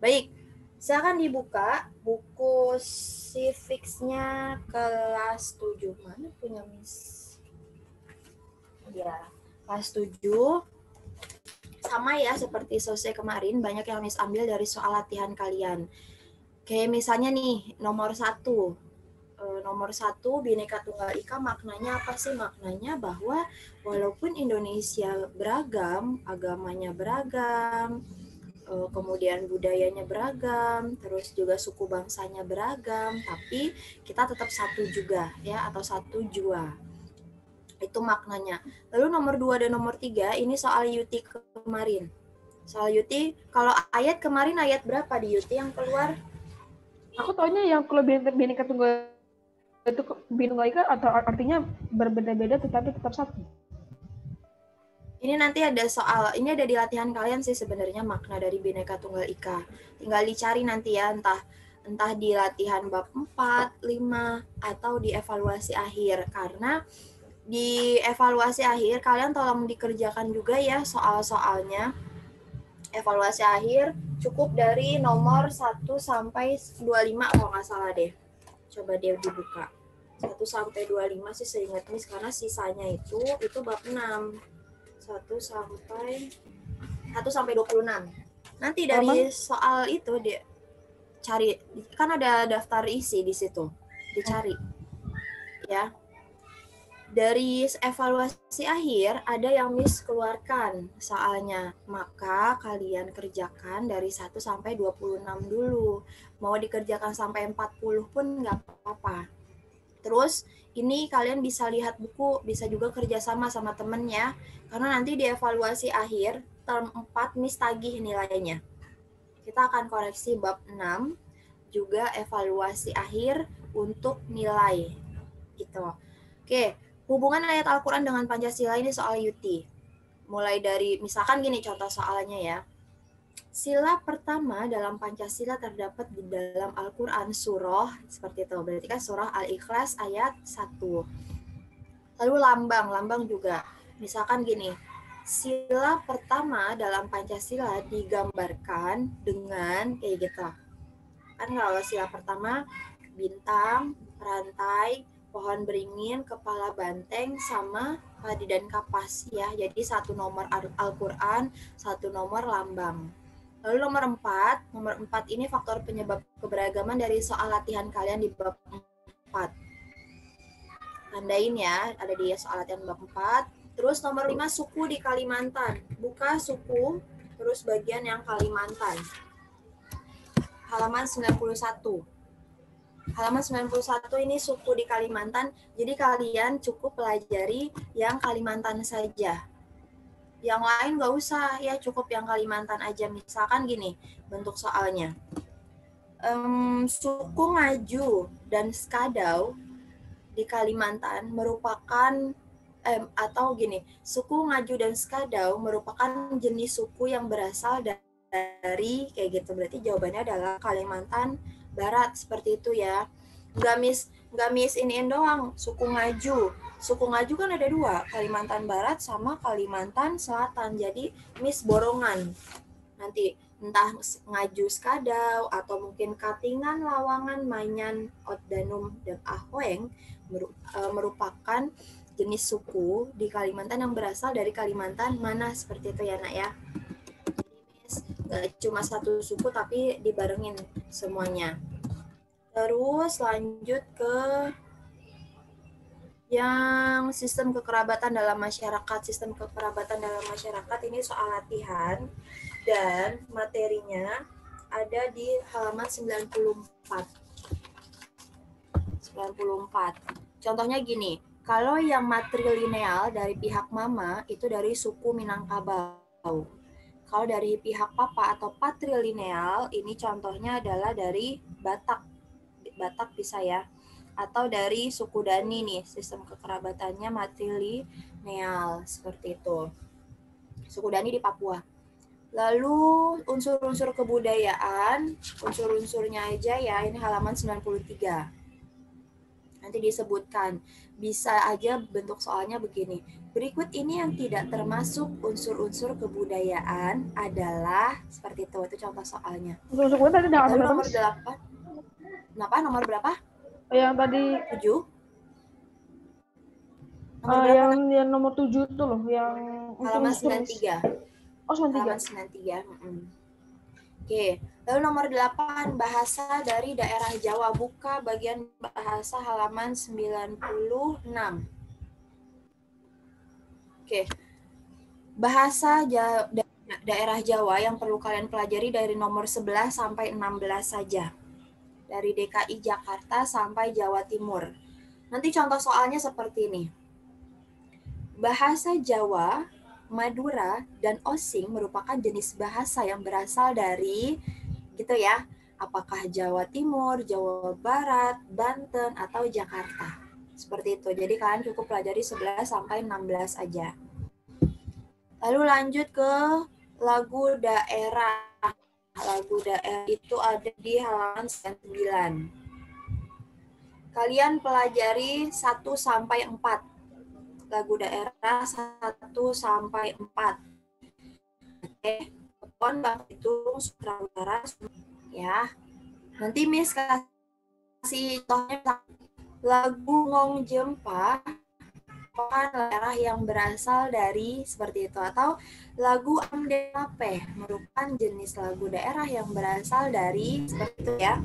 Baik, silakan dibuka buku civics-nya kelas 7. Mana punya Miss? Ya, kelas 7. Sama ya seperti selesai kemarin, banyak yang Miss ambil dari soal latihan kalian. Kayak misalnya nih, nomor 1. Nomor 1, Bhinneka Tunggal Ika maknanya apa sih? Maknanya bahwa walaupun Indonesia beragam, agamanya beragam, kemudian budayanya beragam, terus juga suku bangsanya beragam, tapi kita tetap satu juga ya, atau satu jua. Itu maknanya. Lalu nomor 2 dan nomor 3 ini soal Yuti kemarin. Soal Yuti, kalau ayat kemarin ayat berapa di Yuti yang keluar? Aku taunya yang kalau Bhinneka Tunggal itu Bhinneka Ika atau artinya berbeda-beda tetapi tetap satu. Ini nanti ada soal, ini ada di latihan kalian sih sebenarnya makna dari Bhinneka Tunggal Ika. Tinggal dicari nanti ya, entah di latihan bab 4, 5, atau di evaluasi akhir. Karena di evaluasi akhir kalian tolong dikerjakan juga ya soal-soalnya. Evaluasi akhir cukup dari nomor 1 sampai 25 kalau nggak salah deh. Coba dia dibuka. 1 sampai 25 sih seingat Miss, karena sisanya itu bab 6. 1 sampai 26. Nanti dari soal itu dia cari, kan ada daftar isi di situ. Dicari. Ya. Dari evaluasi akhir ada yang Miss keluarkan soalnya, maka kalian kerjakan dari 1 sampai 26 dulu. Mau dikerjakan sampai 40 pun nggak apa-apa. Terus ini kalian bisa lihat buku, bisa juga kerjasama sama temen ya, karena nanti di evaluasi akhir term 4 Miss tagih nilainya. Kita akan koreksi bab 6, juga evaluasi akhir untuk nilai gitu. Oke, hubungan ayat Al-Quran dengan Pancasila ini soal Yuti. Mulai dari, misalkan gini contoh soalnya ya. Sila pertama dalam Pancasila terdapat di dalam Al-Quran surah, seperti itu. Berarti kan surah Al-Ikhlas ayat 1. Lalu lambang juga. Misalkan gini, sila pertama dalam Pancasila digambarkan dengan kayak gitu. Kan kalau sila pertama, bintang, rantai, pohon beringin, kepala banteng, sama padi dan kapas ya. Jadi satu nomor Al-Quran, satu nomor lambang. Lalu nomor 4 ini faktor penyebab keberagaman dari soal latihan kalian di bab 4. Tandain ya, ada di soal latihan bab 4. Terus nomor 5, suku di Kalimantan. Buka suku, terus bagian yang Kalimantan. Halaman 91. Halaman 91 ini suku di Kalimantan, jadi kalian cukup pelajari yang Kalimantan saja. Yang lain nggak usah, ya cukup yang Kalimantan aja. Misalkan gini, bentuk soalnya. Suku Ngaju dan Skadau di Kalimantan merupakan, atau gini, suku Ngaju dan Skadau merupakan jenis suku yang berasal dari, kayak gitu. Berarti jawabannya adalah Kalimantan Barat, seperti itu ya. Nggak miss iniin doang, suku Ngaju. Suku Ngaju kan ada 2, Kalimantan Barat sama Kalimantan Selatan. Jadi miss borongan. Nanti entah Ngaju Skadau atau mungkin Katingan, Lawangan, Mayan, Otdanum, dan Ahoeng merupakan jenis suku di Kalimantan yang berasal dari Kalimantan mana, seperti itu ya nak ya. Gak cuma satu suku tapi dibarengin semuanya. Terus lanjut ke yang sistem kekerabatan dalam masyarakat. Sistem kekerabatan dalam masyarakat ini soal latihan dan materinya ada di halaman 94. Contohnya gini, kalau yang matrilineal dari pihak mama itu dari suku Minangkabau. Kalau dari pihak papa atau patrilineal, ini contohnya adalah dari Batak. Batak bisa ya. Atau dari suku Dani nih, sistem kekerabatannya matrilineal, seperti itu. Suku Dani di Papua. Lalu unsur-unsur kebudayaan, unsur-unsurnya aja ya, ini halaman 93. Nanti disebutkan, bisa aja bentuk soalnya begini. Berikut ini yang tidak termasuk unsur-unsur kebudayaan adalah seperti itu contoh soalnya. Unsur gue tadi udah Lalu berapa, nomor Mas? 8. Kenapa? Nomor berapa? Yang tadi 7. Nomor berapa? yang nomor 7 itu loh, yang Halaman unsur-unsur, Mas. 93. Oh, 93. Halaman 93. Oke, lalu nomor 8, bahasa dari daerah Jawa. Buka bagian bahasa halaman 96. Oke, bahasa daerah Jawa yang perlu kalian pelajari dari nomor 11 sampai 16 saja. Dari DKI Jakarta sampai Jawa Timur. Nanti contoh soalnya seperti ini. Bahasa Jawa, Madura, dan Osing merupakan jenis bahasa yang berasal dari gitu ya. Apakah Jawa Timur, Jawa Barat, Banten, atau Jakarta. Seperti itu. Jadi kalian cukup pelajari 11 sampai 16 aja. Lalu lanjut ke lagu daerah. Lagu daerah itu ada di halaman 9. Kalian pelajari 1 sampai 4. Lagu daerah 1 sampai 4. Oke, Kepon, Bang Pitung, Sumatera Utara, ya. Nanti Miss kasih contohnya lagu Ngong Jempa merupakan daerah yang berasal dari seperti itu, atau lagu Amdenape merupakan jenis lagu daerah yang berasal dari seperti itu ya.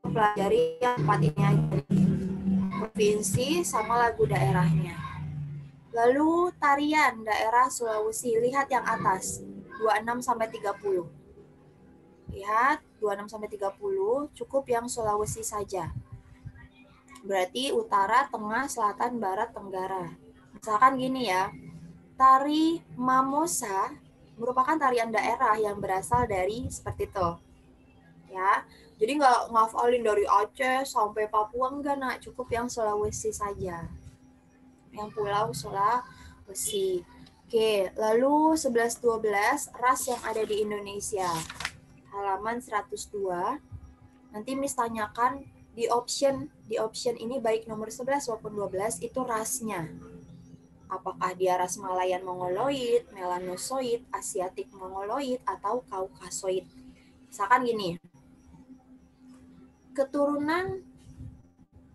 Pelajari yang 4 ini aja, provinsi sama lagu daerahnya. Lalu tarian daerah Sulawesi, lihat yang atas 26 sampai 30. Lihat 26 sampai 30, cukup yang Sulawesi saja. Berarti utara, tengah, selatan, barat, tenggara. Misalkan gini ya, tari Mamosa merupakan tarian daerah yang berasal dari seperti itu. Ya, jadi nggak ngafalin dari Aceh sampai Papua, enggak nak, cukup yang Sulawesi saja. Yang pulau Sulawesi. Oke, lalu 11-12 ras yang ada di Indonesia. Halaman 102. Nanti Miss tanyakan di option ini baik nomor 11 maupun 12 itu rasnya. Apakah dia ras Malayan Mongoloid, Melanosoid, Asiatik Mongoloid, atau Kaukasoid. Misalkan gini, keturunan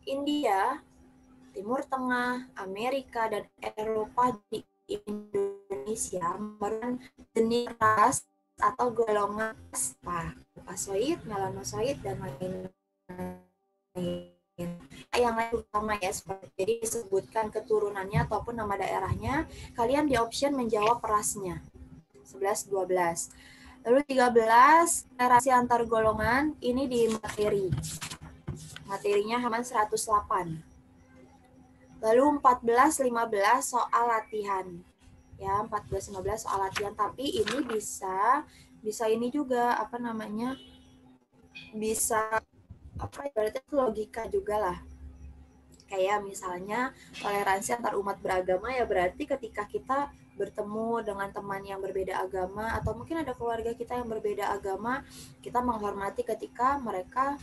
India, Timur Tengah, Amerika, dan Eropa di Indonesia merupakan jenis ras atau golongan Kaukasoid, Melanosoid, dan lain-lain. Yang lain utama ya, jadi disebutkan keturunannya ataupun nama daerahnya, kalian di option menjawab rasnya. 11-12. Lalu 13, relasi antar golongan, ini di materi. Materinya halaman 108. Lalu 14-15 soal latihan. Ya, 14-15 soal latihan, tapi ini bisa ini juga bisa berarti logika juga lah. Kayak misalnya toleransi antar umat beragama, ya berarti ketika kita bertemu dengan teman yang berbeda agama, atau mungkin ada keluarga kita yang berbeda agama, kita menghormati ketika mereka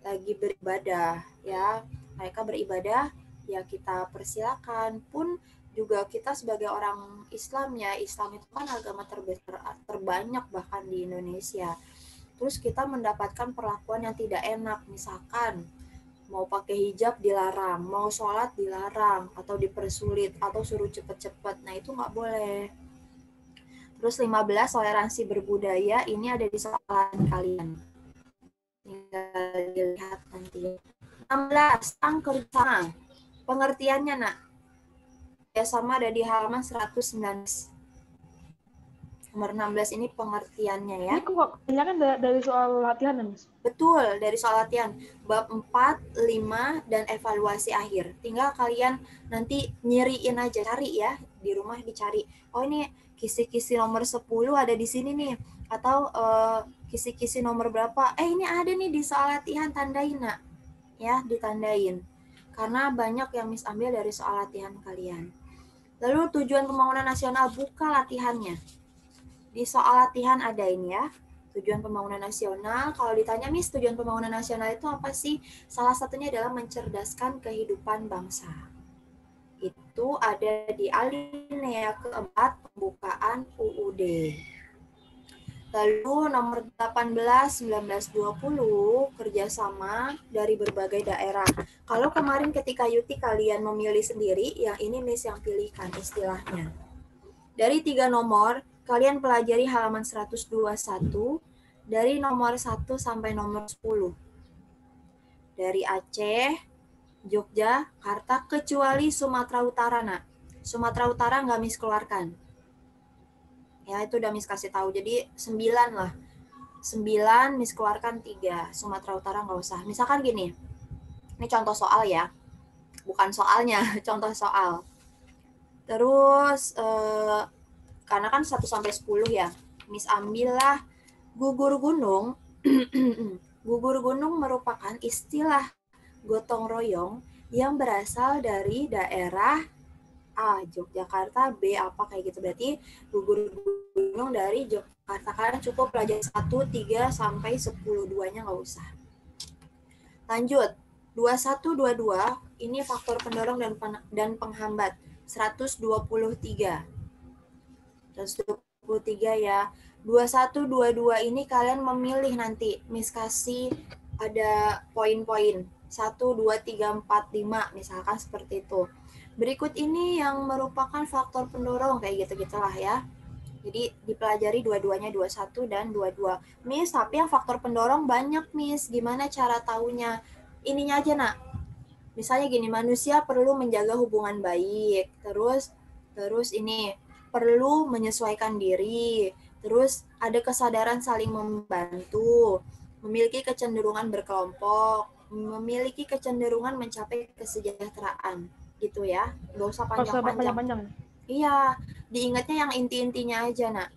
lagi beribadah, ya. Mereka beribadah, ya kita persilakan. Pun juga kita sebagai orang Islam, ya Islam itu kan agama terbanyak bahkan di Indonesia. Terus kita mendapatkan perlakuan yang tidak enak, misalkan mau pakai hijab dilarang, mau sholat dilarang, atau dipersulit, atau suruh cepet-cepet. Nah itu nggak boleh. Terus 15, toleransi berbudaya, ini ada di soalan kalian. Tinggal dilihat nanti. 16, tentang kerjasama. Pengertiannya nak, kerjasama ada di halaman 119. Nomor 16 ini pengertiannya ya. Ini kok kebanyakan dari soal latihan, Mas? Betul, dari soal latihan. Bab 4, 5, dan evaluasi akhir. Tinggal kalian nanti nyiriin aja, cari ya, di rumah dicari. Oh ini kisi-kisi nomor 10 ada di sini nih. Atau kisi-kisi nomor berapa? Ini ada nih di soal latihan, tandain nak. Ya, ditandain. Karena banyak yang Miss ambil dari soal latihan kalian. Lalu tujuan pembangunan nasional, buka latihannya. Di soal latihan ada ini ya, tujuan pembangunan nasional. Kalau ditanya, Miss, tujuan pembangunan nasional itu apa sih? Salah satunya adalah mencerdaskan kehidupan bangsa. Itu. itu ada di alinea keempat pembukaan UUD. Lalu nomor 18, 19, 20 kerjasama dari berbagai daerah. Kalau kemarin ketika Yuti kalian memilih sendiri, yang ini Miss yang pilihkan istilahnya. Dari 3 nomor, kalian pelajari halaman 121 dari nomor 1 sampai nomor 10. Dari Aceh, Yogyakarta, kecuali Sumatera Utara, nak. Sumatera Utara nggak Miss keluarkan. Ya, itu udah Miss kasih tahu. Jadi 9 lah. 9 Miss keluarkan 3. Sumatera Utara nggak usah. Misalkan gini. Ini contoh soal ya. Bukan soalnya, contoh soal. Terus karena kan 1 sampai 10 ya. Miss ambillah gugur gunung. Gugur gunung merupakan istilah gotong royong yang berasal dari daerah A, Yogyakarta, B, apa kayak gitu. Berarti gugur gunung dari Yogyakarta. Kalian cukup pelajari 1, 3, sampai 10. 2-nya nggak usah. Lanjut. 21, 22, ini faktor pendorong dan penghambat. 123. 123 ya. 21, 22 ini kalian memilih nanti. Miss kasih ada poin-poin. 1, 2, 3, 4, 5. Misalkan seperti itu. Berikut ini yang merupakan faktor pendorong kayak gitu-gitulah ya. Jadi dipelajari dua-duanya 21 dan 22. Miss, tapi yang faktor pendorong banyak Miss. Gimana cara taunya? Ininya aja nak. Misalnya gini, manusia perlu menjaga hubungan baik. Terus ini perlu menyesuaikan diri. Terus ada kesadaran saling membantu. Memiliki kecenderungan berkelompok. Memiliki kecenderungan mencapai kesejahteraan. Gitu ya, nggak usah panjang-panjang. Iya, diingatnya yang inti-intinya aja, nak.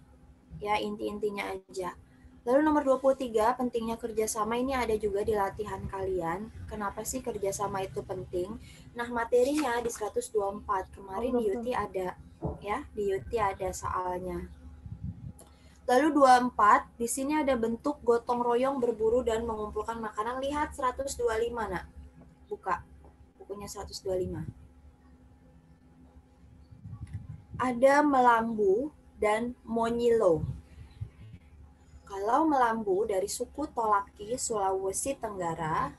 Ya, inti-intinya aja. Lalu nomor 23, pentingnya kerjasama ini ada juga di latihan kalian. Kenapa sih kerjasama itu penting? Nah, materinya di 124. Kemarin di Yuti ada, ya, di Yuti ada soalnya. Lalu 24, di sini ada bentuk gotong royong berburu dan mengumpulkan makanan. Lihat 125, nak. Buka bukunya 125. Ada melambu dan monyilo. Kalau melambu dari suku Tolaki, Sulawesi Tenggara,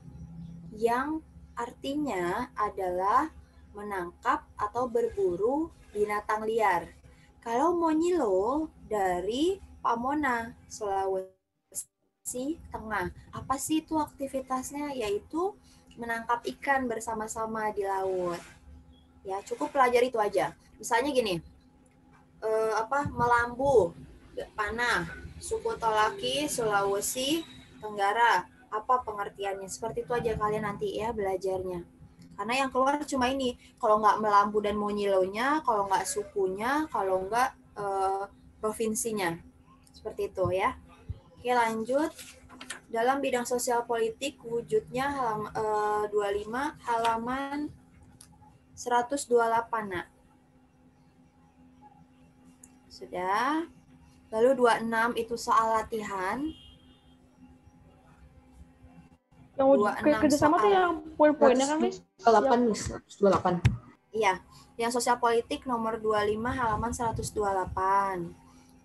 yang artinya adalah menangkap atau berburu binatang liar. Kalau monyilo dari Pamona, Sulawesi Tengah. Apa sih itu aktivitasnya? Yaitu menangkap ikan bersama-sama di laut. Ya, cukup pelajari itu aja. Misalnya gini, melambu, panah, suku Tolaki, Sulawesi Tenggara. Apa pengertiannya? Seperti itu aja kalian nanti ya belajarnya. Karena yang keluar cuma ini. Kalau nggak melambu dan monyilonya, kalau nggak sukunya, kalau nggak provinsinya. Seperti itu ya. Oke, lanjut. Dalam bidang sosial politik, wujudnya 25 halaman 128, nak. Sudah. Lalu 26 itu soal latihan. Yang kerjasama tuh yang poin-poinnya kan, Miss? 28, Miss. 128. Iya. Yang sosial politik nomor 25 halaman 128.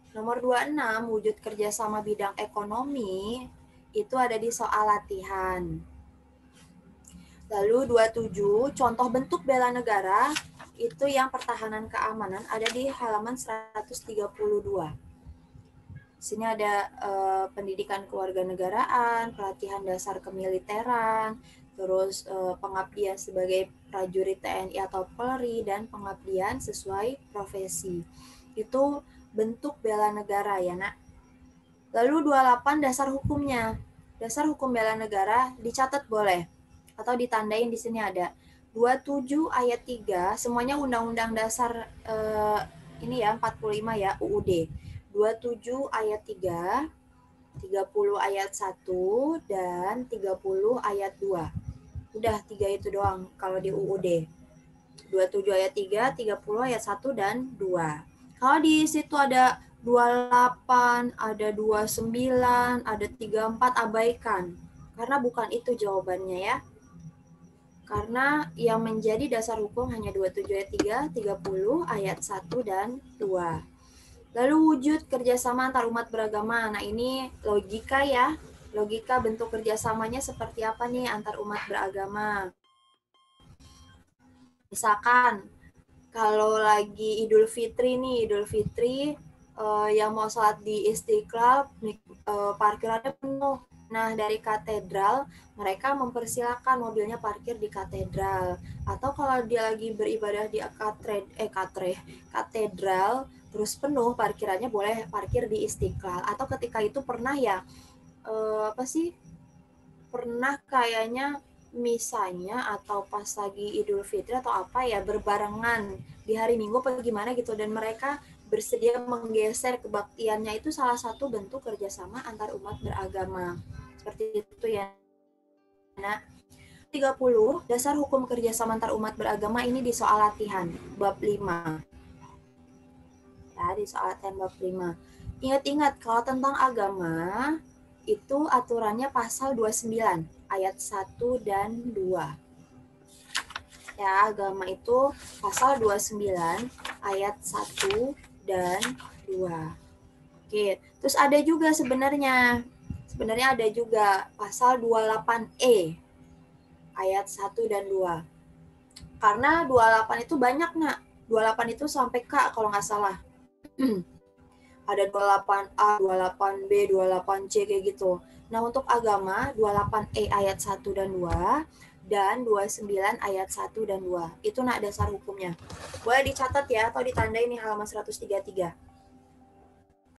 Nomor 26, wujud kerjasama bidang ekonomi, itu ada di soal latihan. Lalu 27, contoh bentuk bela negara, itu yang pertahanan keamanan ada di halaman 132. Sini ada pendidikan kewarganegaraan, pelatihan dasar kemiliteran, terus pengabdian sebagai prajurit TNI atau Polri, dan pengabdian sesuai profesi. Itu bentuk bela negara ya, nak. Lalu 28 dasar hukumnya. Dasar hukum bela negara dicatat boleh atau ditandain di sini ada. 27 ayat 3, semuanya undang-undang dasar ini ya 45 ya UUD. 27 ayat 3, 30 ayat 1 dan 30 ayat 2. Udah 3 itu doang kalau di UUD. 27 ayat 3, 30 ayat 1 dan 2. Kalau di situ ada 28, ada 29, ada 34, abaikan. Karena bukan itu jawabannya ya. Karena yang menjadi dasar hukum hanya 27 ayat 3, 30 ayat 1 dan 2. Lalu wujud kerjasama antar umat beragama. Nah ini logika ya. Logika bentuk kerjasamanya seperti apa nih antar umat beragama. Misalkan kalau lagi Idul Fitri nih, Idul Fitri yang mau sholat di Istiqlal, parkirannya penuh. Nah, dari katedral, mereka mempersilahkan mobilnya parkir di katedral. Atau kalau dia lagi beribadah di katedral, terus penuh, parkirannya boleh parkir di Istiqlal. Atau ketika itu pernah ya, pernah kayaknya misanya atau pas lagi Idul Fitri atau apa ya, berbarengan di hari Minggu apa gimana gitu, dan mereka bersedia menggeser kebaktiannya. Itu salah satu bentuk kerjasama antar umat beragama. Seperti itu ya. Nah, 30, dasar hukum kerjasama antar umat beragama ini di soal latihan, bab 5. Ya, di soal latihan bab 5. Ingat-ingat, kalau tentang agama, itu aturannya pasal 29, ayat 1 dan 2. Ya, agama itu pasal 29, ayat 1 dan 2. Oke, terus ada juga sebenarnya ada juga pasal 28E, ayat 1 dan 2. Karena 28 itu banyak, Nak. 28 itu sampai K kalau nggak salah. Ada 28A, 28B, 28C kayak gitu. Nah, untuk agama 28E ayat 1 dan 2 dan 29 ayat 1 dan 2. Itu nak dasar hukumnya. Boleh dicatat ya atau ditandai nih halaman 133.